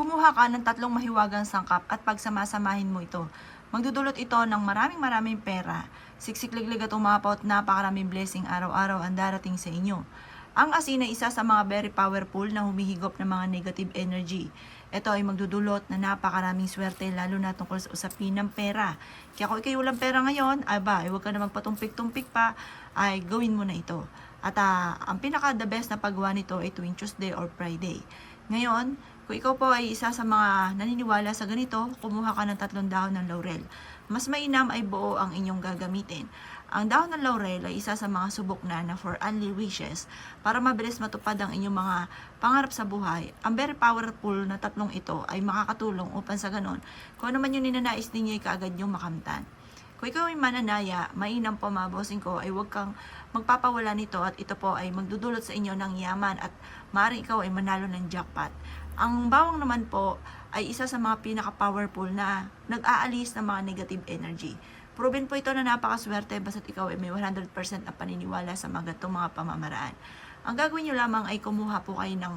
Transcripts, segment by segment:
Kumuha ka ng 3 mahiwagang sangkap at pagsamasamahin mo ito. Magdudulot ito ng maraming pera. Siksikliglig at umapot, napakaraming blessing araw-araw ang darating sa inyo. Ang asin ay isa sa mga very powerful na humihigop ng mga negative energy. Ito ay magdudulot na napakaraming swerte lalo na tungkol sa usapin ng pera. Kaya kung ikay walang pera ngayon, huwag ka na magpatumpik-tumpik pa, ay gawin mo na ito. At ang pinaka-the best na paggawa nito ay tuwing Tuesday or Friday. Ngayon, kung ikaw po ay isa sa mga naniniwala sa ganito, kumuha ka ng 3 dahon ng laurel. Mas mainam ay buo ang inyong gagamitin. Ang dahon ng laurel ay isa sa mga subok na for only wishes para mabilis matupad ang inyong mga pangarap sa buhay. Ang very powerful na 3 ito ay makakatulong upang sa ganon, kung ano man yung ninanais ninyo ay kaagad yung makamtan. Kung ikaw ay mananaya, mainam po mga bossing ko ay huwag kang magpapawala nito at ito po ay magdudulot sa inyo ng yaman at maaaring ikaw ay manalo ng jackpot. Ang bawang naman po ay isa sa mga pinaka-powerful na nag-aalis ng mga negative energy. Proven po ito na napakaswerte basta't ikaw ay may 100% na paniniwala sa mga gatong mga pamamaraan. Ang gagawin nyo lamang ay kumuha po kayo ng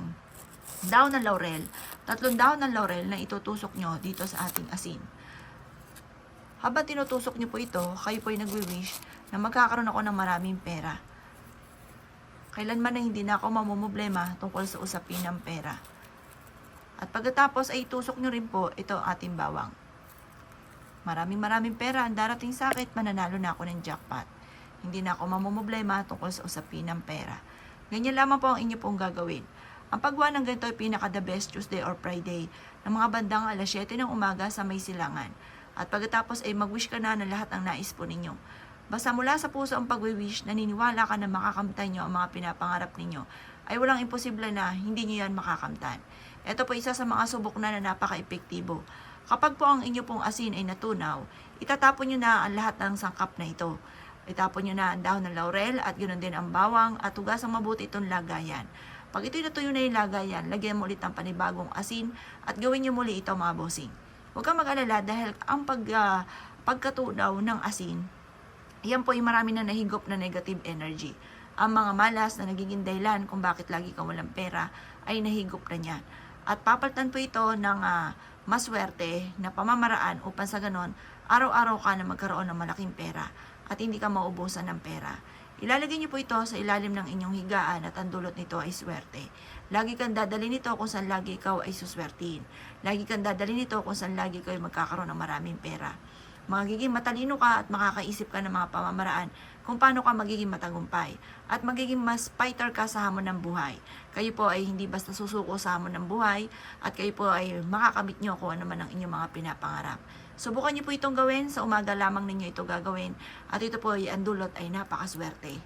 dahon ng laurel, 3 dahon ng laurel na itutusok nyo dito sa ating asin. Habang tinutusok nyo po ito, kayo po ay nagwi-wish na magkakaroon ako ng maraming pera. Kailanman na hindi na ako mamumblema tungkol sa usapin ng pera. At pagkatapos ay itusok nyo rin po ito ating bawang. Maraming pera ang darating sa akin, mananalo na ako ng jackpot. Hindi na ako mamumblema tungkol sa usapin ng pera. Ganyan lamang po ang inyo pong gagawin. Ang paggawa ng ganito ay pinaka-the best Tuesday or Friday ng mga bandang alas 7 ng umaga sa may silangan. At pagkatapos ay mag-wish ka na ng lahat ng nais po ninyo. Basta mula sa puso ang pag-wish, naniniwala ka na makakamtan nyo ang mga pinapangarap ninyo, ay walang imposible na hindi nyo yan makakamtan. Ito po isa sa mga subok na napaka-epektibo. Kapag po ang inyo pong asin ay natunaw, itatapon nyo na ang lahat ng sangkap na ito. Itapon nyo na ang dahon ng laurel at ganoon din ang bawang at hugasang mabuti itong lagayan. Pag ito'y natuyo na yung lagayan, lagyan mo ulit ng panibagong asin at gawin nyo muli ito mga bossing. Huwag kang mag-alala dahil ang pagkatunaw ng asin, yan po ay marami na nahigop na negative energy. Ang mga malas na nagiging dahilan kung bakit lagi kang walang pera ay nahigop na niyan. At papalitan po ito ng maswerte na pamamaraan upang sa ganon, araw-araw ka na magkaroon ng malaking pera at hindi ka maubusan ng pera. Ilalagay niyo po ito sa ilalim ng inyong higaan at ang dulot nito ay swerte. Lagi kang dadalhin nito kung saan lagi ikaw ay suswertiin. Lagi kang dadalhin nito kung saan lagi ikaw ay magkakaroon ng maraming pera. Magiging matalino ka at makakaisip ka ng mga pamamaraan kung paano ka magiging matagumpay at magiging mas fighter ka sa hamon ng buhay. Kayo po ay hindi basta susuko sa hamon ng buhay at kayo po ay makakamit nyo kung ano man ang inyong mga pinapangarap. Subukan nyo po itong gawin, sa umaga lamang ninyo ito gagawin at ito po ay ang dulot ay napakaswerte.